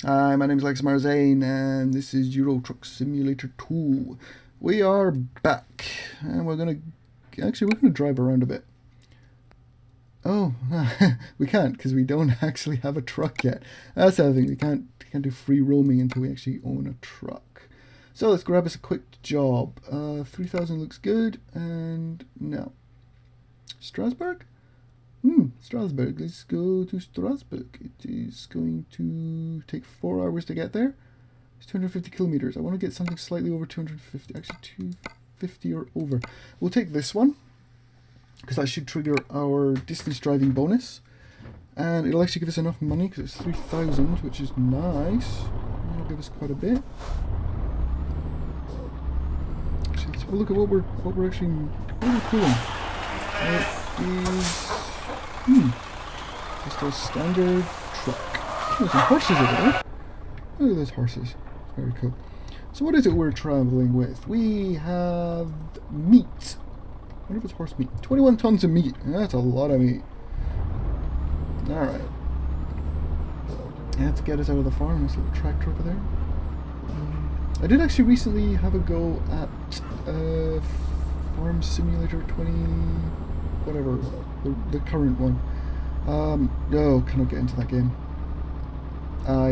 Hi, my name is Lexxmarzain, and this is Euro Truck Simulator 2. We are back, and we're gonna drive around a bit. Oh, we can't because we don't actually have a truck yet. That's the other thing. We can't do free roaming until we actually own a truck. So let's grab us a quick job. 3,000 looks good, and no. Strasbourg? Strasbourg. Let's go to Strasbourg. It is going to take 4 hours to get there. It's 250 kilometers. I want to get something slightly over 250. Actually, 250 or over. We'll take this one, because that should trigger our distance driving bonus. And it'll actually give us enough money, because it's 3,000, which is nice. It'll give us quite a bit. Actually, let's have a look at what we're doing. It is... just a standard truck. There's some horses over there. Look at those horses. Very cool. So what is it we're traveling with? We have meat. I wonder if it's horse meat. 21 tons of meat. That's a lot of meat. Alright. Let's get us out of the farm. This little tractor over there. I did actually recently have a go at Farm Simulator 20... whatever. The current one. No, cannot get into that game. I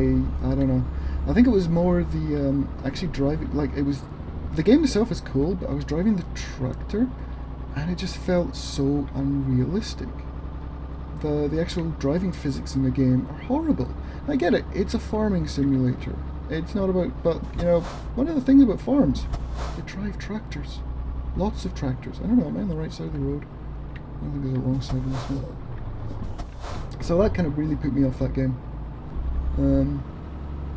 don't know. I think it was more the actually driving. Like, it was, the game itself is cool, but I was driving the tractor, and it just felt so unrealistic. The actual driving physics in the game are horrible. I get it. It's a farming simulator. It's not about, but you know, one of the things about farms, they drive tractors. Lots of tractors. I don't know. Am I on the right side of the road? I don't think there's a wrong side of this one. So that kind of really put me off that game.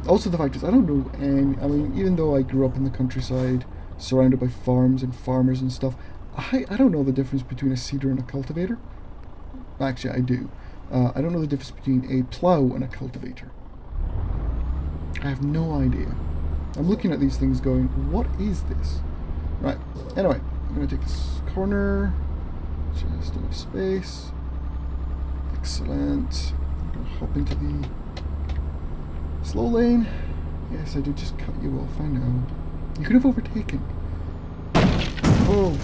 Also the fact is, I don't know any, I mean, even though I grew up in the countryside, surrounded by farms and farmers and stuff, I don't know the difference between a seeder and a cultivator. Actually, I do. I don't know the difference between a plough and a cultivator. I have no idea. I'm looking at these things going, what is this? Right, anyway, I'm going to take this corner. Just enough space. Excellent. I'm going to hop into the slow lane. Yes, I did just cut you off, I know. You could have overtaken. Oh.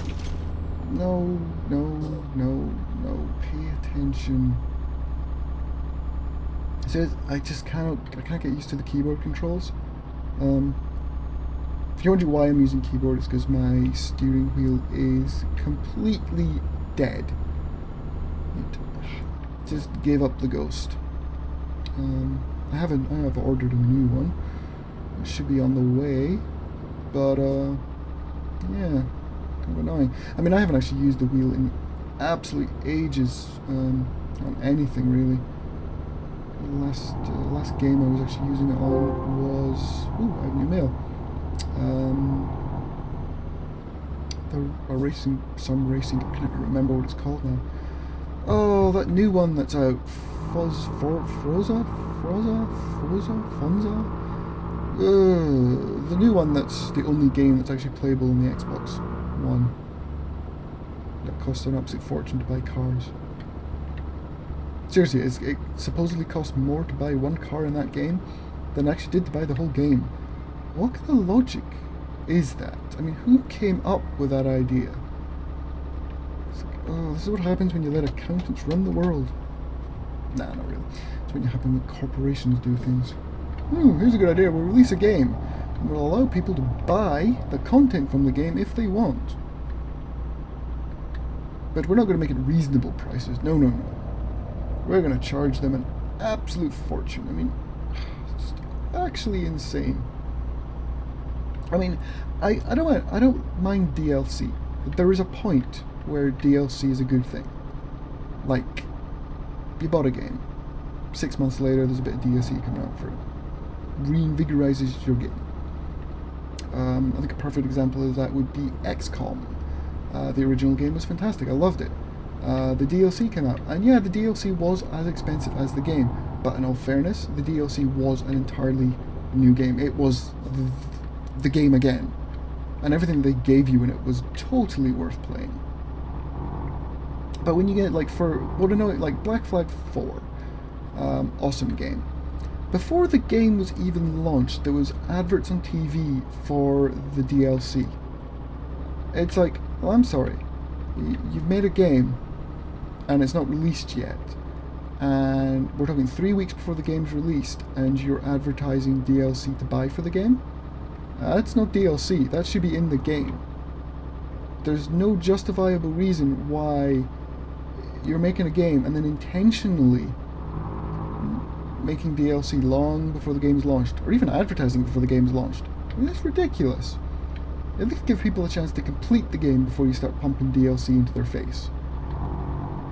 No, no, no, no. Pay attention. It says I can't get used to the keyboard controls. If you're wondering why I'm using keyboard, it's because my steering wheel is completely dead. It just gave up the ghost. I have ordered a new one. It should be on the way, but yeah, kind of annoying. I mean, I haven't actually used the wheel in absolute ages on anything really. The last game I was actually using it on was I have new mail. Some racing. I can't remember what it's called now. Oh, that new one that's out. Forza? The new one that's the only game that's actually playable on the Xbox One. That costs an absolute fortune to buy cars. Seriously, it supposedly costs more to buy one car in that game than it actually did to buy the whole game. What kind of logic is that? I mean, who came up with that idea? It's like, oh, this is what happens when you let accountants run the world. Nah, not really. It's when you happen when corporations do things. Here's a good idea. We'll release a game, and we'll allow people to buy the content from the game if they want. But we're not going to make it reasonable prices. No, no, no. We're going to charge them an absolute fortune. I mean, it's just actually insane. I mean, I don't mind DLC, but there is a point where DLC is a good thing. Like, you bought a game. 6 months later, there's a bit of DLC coming out for it. Reinvigorizes your game. I think a perfect example of that would be XCOM. The original game was fantastic. I loved it. The DLC came out, and yeah, the DLC was as expensive as the game, but in all fairness, the DLC was an entirely new game. It was the game again, and everything they gave you in it was totally worth playing. But when you get like Black Flag 4, awesome game. Before the game was even launched, there was adverts on TV for the DLC. It's like, well, I'm sorry, you've made a game and it's not released yet, and we're talking 3 weeks before the game's released, and you're advertising DLC to buy for the game? That's not DLC, that should be in the game. There's no justifiable reason why you're making a game and then intentionally making DLC long before the game's launched, or even advertising before the game's launched. I mean, that's ridiculous. At least give people a chance to complete the game before you start pumping DLC into their face.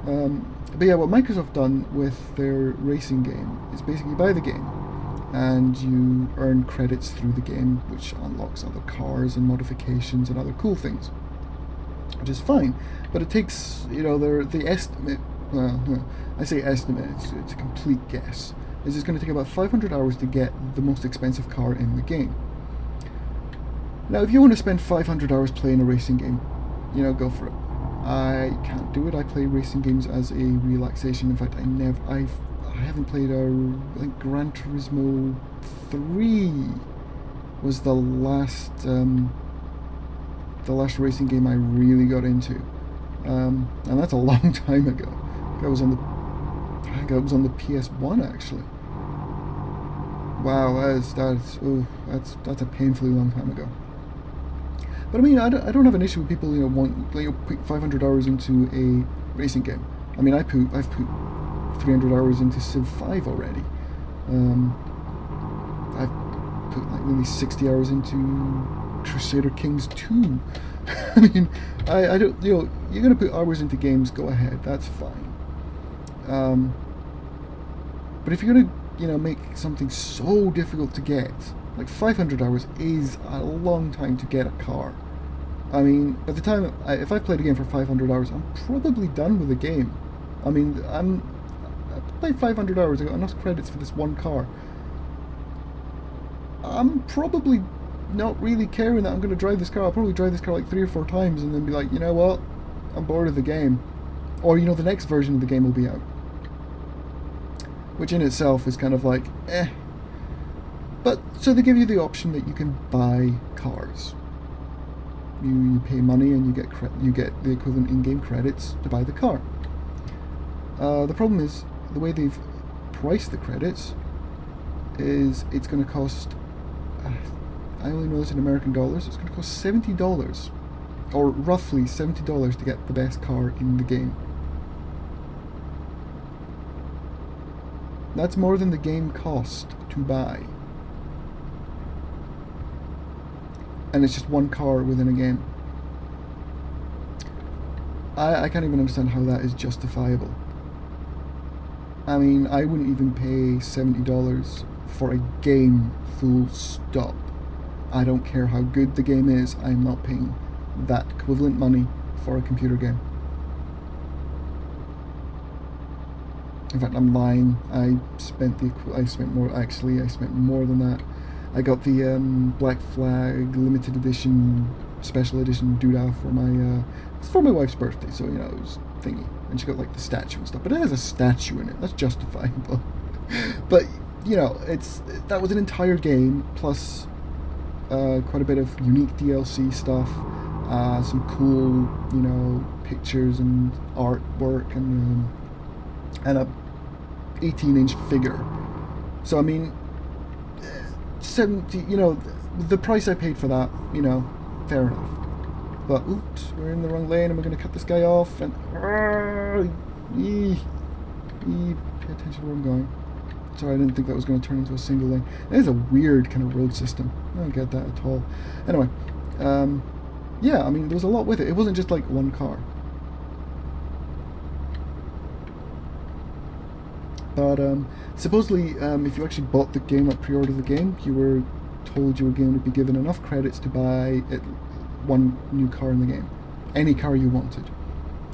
But yeah, what Microsoft done with their racing game is basically you buy the game, and you earn credits through the game, which unlocks other cars and modifications and other cool things, which is fine. But it takes, the estimate, well, I say estimate, it's a complete guess, is it's going to take about 500 hours to get the most expensive car in the game. Now, if you want to spend 500 hours playing a racing game, go for it. I can't do it. I play racing games as a relaxation. In fact, I haven't played I think Gran Turismo 3 was the last racing game I really got into, and that's a long time ago. I think it was on the PS1 actually. Wow, that's a painfully long time ago. But I mean, I don't have an issue with people put 500 hours into a racing game. I mean, I've put 300 hours into Civ 5 already. I've put like nearly 60 hours into Crusader Kings 2. I mean, I don't, you're gonna put hours into games, go ahead, that's fine. But if you're gonna, make something so difficult to get, like 500 hours is a long time to get a car. I mean, by the time, if I played a game for 500 hours, I'm probably done with the game. I mean, I played 500 hours, I got enough credits for this one car. I'm probably not really caring that I'm going to drive this car. I'll probably drive this car like 3 or 4 times and then be like, you know what, I'm bored of the game. Or, the next version of the game will be out. Which in itself is kind of like, eh. But, so they give you the option that you can buy cars. You pay money and you get the equivalent in-game credits to buy the car. The problem is, the way they've priced the credits is it's going to cost, I only know this in American dollars, it's going to cost $70, or roughly $70 to get the best car in the game. That's more than the game cost to buy. And it's just one car within a game. I can't even understand how that is justifiable. I mean, I wouldn't even pay $70 for a game, full stop. I don't care how good the game is, I'm not paying that equivalent money for a computer game. In fact, I'm lying. I spent more than that. I got the Black Flag limited edition, special edition doodah for my wife's birthday, so it was thingy, and she got like the statue and stuff. But it has a statue in it. That's justifiable. But that was an entire game plus quite a bit of unique DLC stuff, some cool pictures and artwork, and a 18-inch figure. So I mean, 70, the price I paid for that, fair enough. But oops, we're in the wrong lane and we're going to cut this guy off, and pay attention to where I'm going. Sorry, I didn't think that was going to turn into a single lane. It is a weird kind of road system. I don't get that at all. Anyway, yeah, I mean, there was a lot with it. It wasn't just like one car. But supposedly, if you actually bought the game, pre-ordered the game, you were told you were going to be given enough credits to buy one new car in the game. Any car you wanted.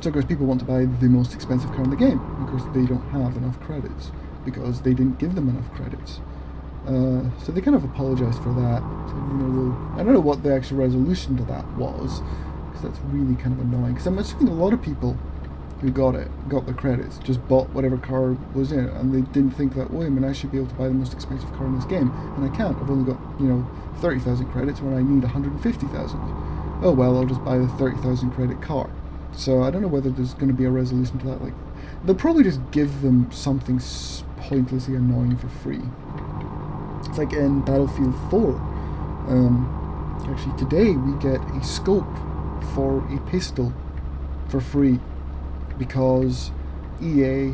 So of course people want to buy the most expensive car in the game. Of course they don't have enough credits, because they didn't give them enough credits. So they kind of apologized for that. So, I don't know what the actual resolution to that was, because that's really kind of annoying. Because I'm assuming a lot of people who got the credits, just bought whatever car was in it, and they didn't think that, wait a minute, I should be able to buy the most expensive car in this game, and I can't. I've only got, 30,000 credits when I need 150,000. Oh well, I'll just buy the 30,000 credit car. So I don't know whether there's going to be a resolution to that. Like, they'll probably just give them something pointlessly annoying for free. It's like in Battlefield 4. Actually, today we get a scope for a pistol for free because EA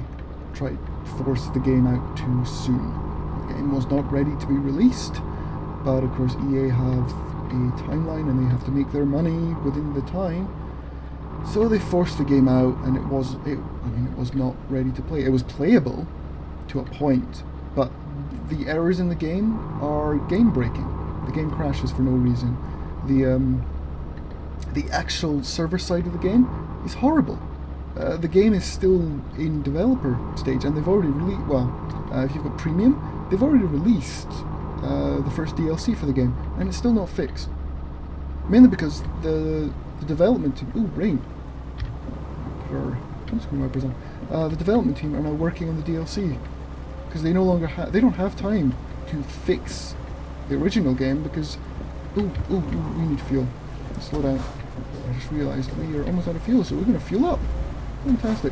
tried to force the game out too soon. The game was not ready to be released, but of course EA have a timeline and they have to make their money within the time. So they forced the game out, and it was not ready to play. It was playable to a point, but the errors in the game are game breaking. The game crashes for no reason. The actual server side of the game is horrible. The game is still in developer stage, and they've already released. If you've got premium, they've already released the first DLC for the game, and it's still not fixed. Mainly because the development team. Ooh, rain. The development team are now working on the DLC because they don't have time to fix the original game because we need fuel. Slow down. I just realised we are almost out of fuel, so we're going to fuel up. Fantastic.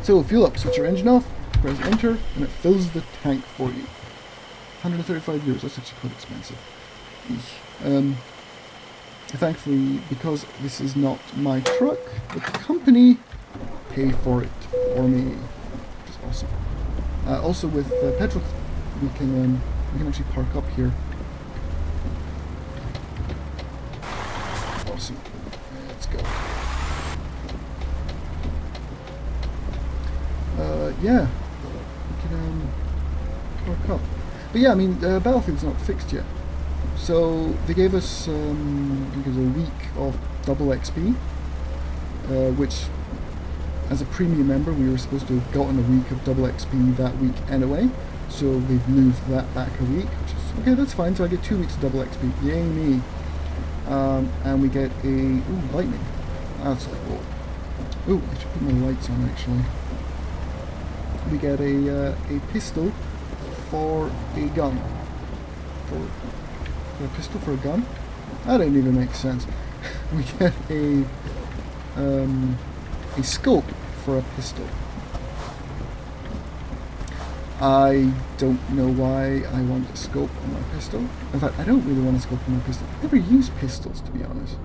So fuel up, switch your engine off, press enter, and it fills the tank for you. 135 euros. That's actually quite expensive. Thankfully, because this is not my truck, the company pay for it for me, which is awesome. Also, with petrol, we can actually park up here. Awesome. Let's go. Yeah, we can park up. But yeah, I mean, Battlefield's not fixed yet. So they gave us, I think it was a week of double XP, which, as a premium member, we were supposed to have gotten a week of double XP that week anyway. So they've moved that back a week, which is okay. That's fine. So I get 2 weeks of double XP. Yay me! And we get a lightning. That's cool. Ooh, I should put my lights on actually. We get a pistol for a gun. For a pistol for a gun? That didn't even make sense. We get a scope for a pistol. I don't know why I want a scope on my pistol. In fact, I don't really want a scope on my pistol. I never use pistols, to be honest.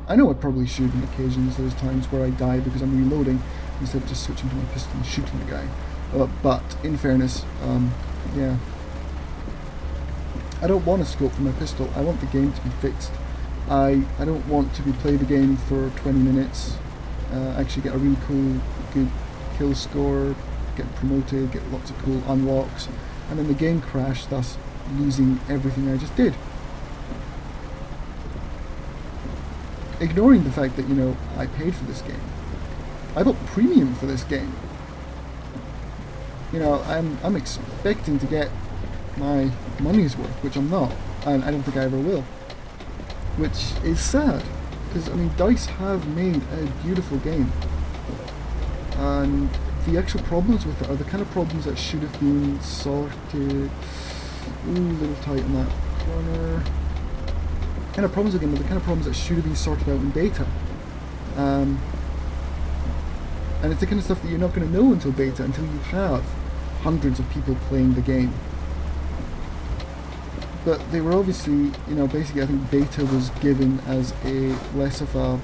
I know I probably should on occasions. There's times where I die because I'm reloading instead of just switching to my pistol and shooting the guy. But in fairness, yeah. I don't want a scope for my pistol. I want the game to be fixed. I don't want to play the game for 20 minutes, actually get a really cool, good kill score, get promoted, get lots of cool unlocks, and then the game crash, thus losing everything I just did. Ignoring the fact that, I paid for this game. I bought premium for this game. I'm expecting to get my money's worth, which I'm not, and I don't think I ever will, which is sad, because DICE have made a beautiful game, and the actual problems with it are the kind of problems that should have been sorted. Ooh, a little tight on that corner. Kind of problems again, but the kind of problems that should have been sorted out in beta, and it's the kind of stuff that you're not going to know until beta, until you have hundreds of people playing the game. But they were obviously, basically I think beta was given as a less of a,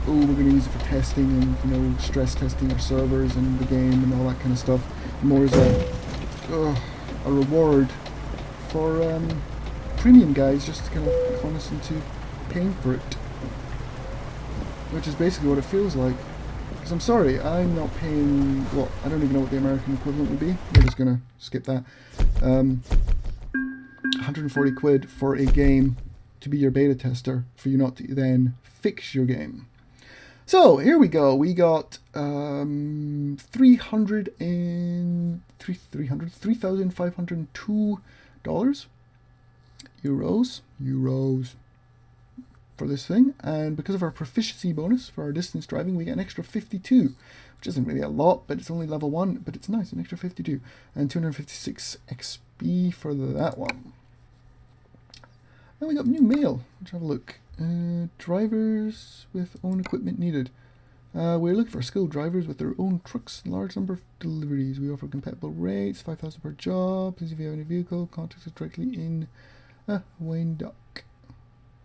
we're going to use it for testing and, stress testing our servers and the game and all that kind of stuff, more as a reward for premium guys just to kind of con us into paying for it. Which is basically what it feels like. Because I'm sorry, I'm not paying, I don't even know what the American equivalent would be. We're just going to skip that. 140 quid for a game to be your beta tester, for you not to then fix your game. So here we go. We got $3,502 euros. for this thing, and because of our proficiency bonus for our distance driving, we get an extra 52, which isn't really a lot, but it's only level 1, but it's nice, an extra 52, and 256 XP for that one. And we got new mail. Let's have a look. Drivers with own equipment needed. We're looking for skilled drivers with their own trucks and large number of deliveries. We offer compatible rates, 5,000 per job. Please, if you have any vehicle, contact us directly in Wien dock.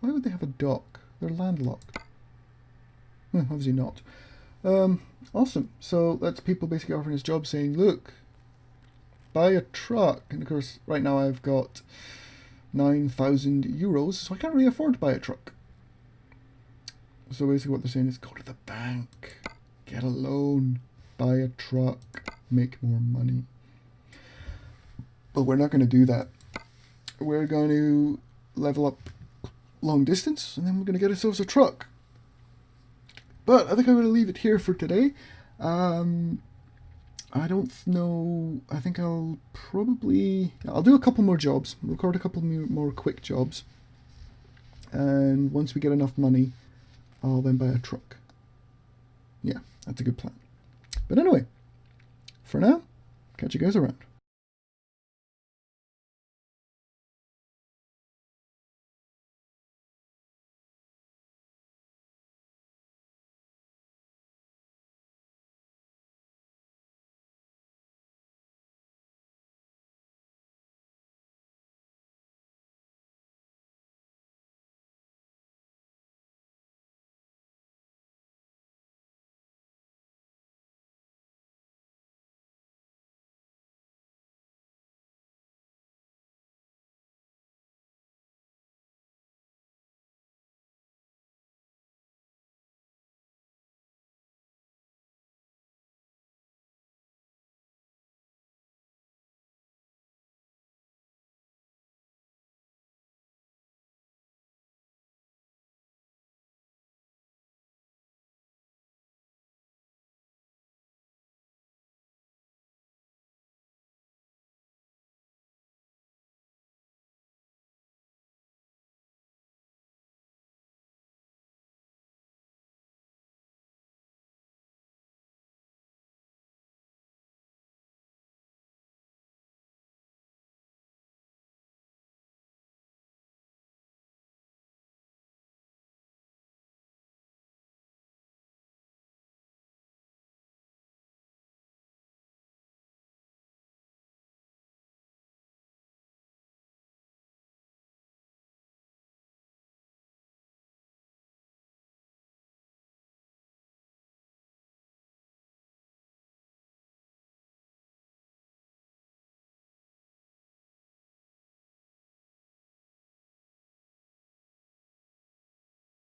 Why would they have a dock? They're landlocked. Obviously not. Awesome. So that's people basically offering us jobs saying, look, buy a truck. And of course, right now I've got 9,000 euros, so I can't really afford to buy a truck. So basically what they're saying is go to the bank, get a loan, buy a truck, make more money. But we're not going to do that. We're going to level up long distance, and then we're going to get ourselves a truck. But I think I'm going to leave it here for today. I don't know, I think I'll do a couple more jobs, record a couple more quick jobs. And once we get enough money, I'll then buy a truck. Yeah, that's a good plan. But anyway, for now, catch you guys around.